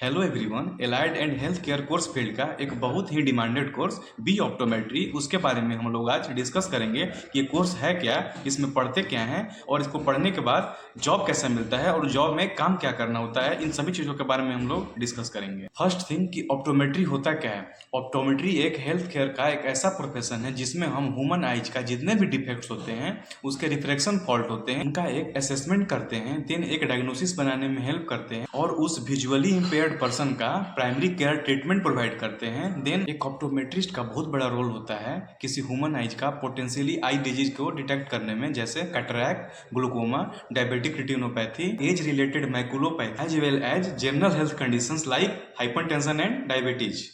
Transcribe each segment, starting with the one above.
Hello everyone, allied and health care course field का एक बहुत ही डिमांडेड कोर्स बी ऑप्टोमेट्री, उसके बारे में हम लोग आज डिस्कस करेंगे कि ये कोर्स है क्या, इसमें पढ़ते क्या हैं और इसको पढ़ने के बाद जॉब कैसे मिलता है और जॉब में काम क्या करना होता है। इन सभी चीज़ों के बारे में हम लोग डिस्कस करेंगे। फर्स्ट थिंग कि ऑप्टोमेट्री होता क्या है। ऑप्टोमेट्री एक हेल्थ केयर का एक ऐसा प्रोफेशन है जिसमें हम ह्यूमन आइज का जितने भी डिफेक्ट्स होते हैं, उसके रिफ्रैक्शन फॉल्ट होते हैं, उनका एक असेसमेंट करते हैं, देन एक डायग्नोसिस बनाने में हेल्प करते हैं और उस विजुअली इम्पेयर्ड पर्सन का प्राइमरी केयर ट्रीटमेंट प्रोवाइड करते हैं। देन एक ऑप्टोमेट्रिस्ट का बहुत बड़ा रोल होता है किसी ह्यूमन आइज का पोटेंशियली आई डिजीज को डिटेक्ट करने में, जैसे cataract, glaucoma, diabetic retinopathy, age related maculopathy as well as general health conditions like hypertension and diabetes.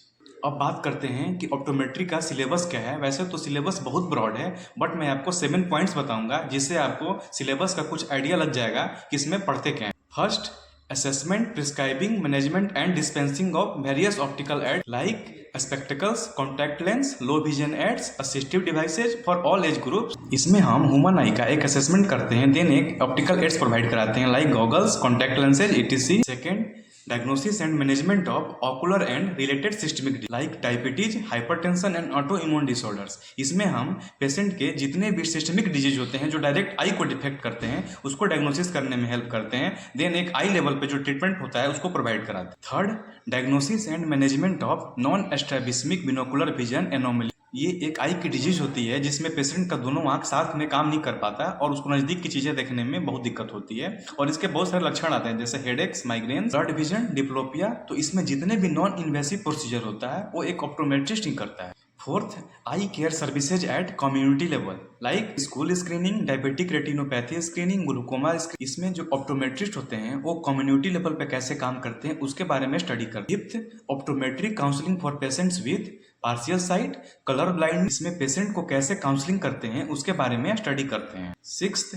अब बात करते हैं कि ऑप्टोमेट्री का सिलेबस क्या है। वैसे तो सिलेबस बहुत ब्रॉड है, बट मैं आपको 7 पॉइंट्स बताऊंगा जिससे आपको सिलेबस का कुछ आइडिया लग जाएगा कि इसमें पढ़ते क्या है। First, assessment, prescribing, management and dispensing of various optical aids like spectacles, contact lens, low vision aids, assistive devices for all age groups। इसमें हम ह्यूमन आई का एक असेसमेंट करते हैं, देन एक ऑप्टिकल एड्स प्रोवाइड कराते हैं like goggles, contact lenses etc। Second, diagnosis and management of ocular and related systemic like diabetes, hypertension and auto immune disorders. इसमें हम पेशेंट के जितने भी सिस्टमिक डिजीज होते हैं जो डायरेक्ट आई को डिफेक्ट करते हैं, उसको डायग्नोसिस करने में हेल्प करते हैं, देन एक आई लेवल पे जो ट्रीटमेंट होता है उसको प्रोवाइड कराते हैं। Third, diagnosis and management of non strabismic binocular vision anomaly. ये एक आई की डिजीज होती है जिसमें पेशेंट का दोनों आंख साथ में काम नहीं कर पाता और उसको नजदीक की चीजें देखने में बहुत दिक्कत होती है और इसके बहुत सारे लक्षण आते हैं जैसे headaches, migraine, blood vision, diplopia. तो इसमें जितने भी नॉन इन्वेसिव प्रोसीजर होता है वो एक ऑप्टोमेट्रिस्ट ही करता है। Fourth, I care services at community level like school screening, diabetic retinopathy screening, glaucoma screening. इसमें जो ऑप्टोमेट्रिस्ट होते हैं वो कम्युनिटी लेवल पे कैसे काम करते हैं उसके बारे में स्टडी करते हैं। Fifth, optometric counselling for patients with partial site, colour blind. इसमें पेशेंट को कैसे काउंसलिंग करते हैं उसके बारे में स्टडी करते हैं। Sixth,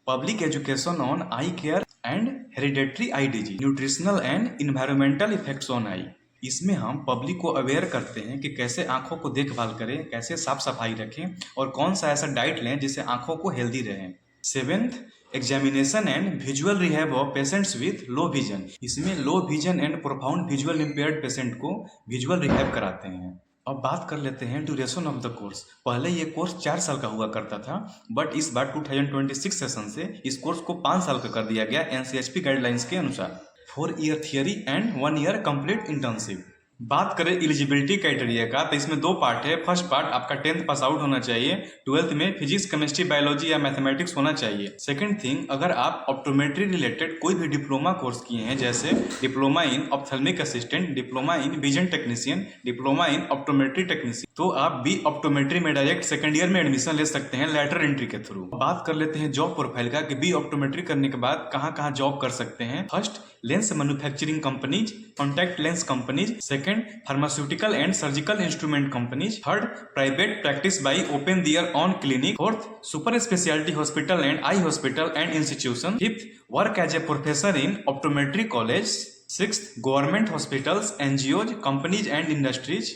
public education on I care and hereditary eye disease, nutritional and environmental effects on I. इसमें हम पब्लिक को अवेयर करते हैं कि कैसे आंखों को देखभाल करें, कैसे साफ सफाई रखें और कौन सा ऐसा डाइट लें जिससे आंखों को हेल्दी रहें। Seventh, examination and visual rehab of patients with low vision. इसमें low vision and profound visual impaired patient को विजुअल रिहैब कराते हैं। अब बात कर लेते हैं ड्यूरेशन ऑफ द कोर्स। पहले ये कोर्स 4 साल का हुआ करता था, बट इस बार 2026 सेशन से इस कोर्स को 5 साल का कर दिया गया एनसीएचपी गाइडलाइंस के अनुसार। 4 year theory and 1 year complete internship. बात करें एलिजिबिलिटी क्राइटेरिया का तो इसमें 2 पार्ट है। फर्स्ट पार्ट, आपका 10th पास आउट होना चाहिए, 12th में फिजिक्स, केमिस्ट्री, बायोलॉजी या मैथमेटिक्स होना चाहिए। सेकंड थिंग, अगर आप ऑप्टोमेट्री रिलेटेड कोई भी डिप्लोमा कोर्स किए हैं जैसे diploma in ophthalmic assistant, diploma in vision technician, diploma in optometry technician, तो आप बी ऑप्टोमेट्री में डायरेक्ट सेकंड ईयर में एडमिशन ले सकते हैं लेटर एंट्री के थ्रू। बात कर लेते हैं जॉब प्रोफाइल का कि बी ऑप्टोमेट्री करने के बाद कहाँ कहाँ जॉब कर सकते हैं। First, lens manufacturing companies, contact lens companies. Second, pharmaceutical and surgical instrument companies. Third, private practice by open there on clinic. Fourth, super speciality hospital and eye hospital and institution. Fifth, work as a professor in optometry college. Sixth, government hospitals, NGOs, companies and industries.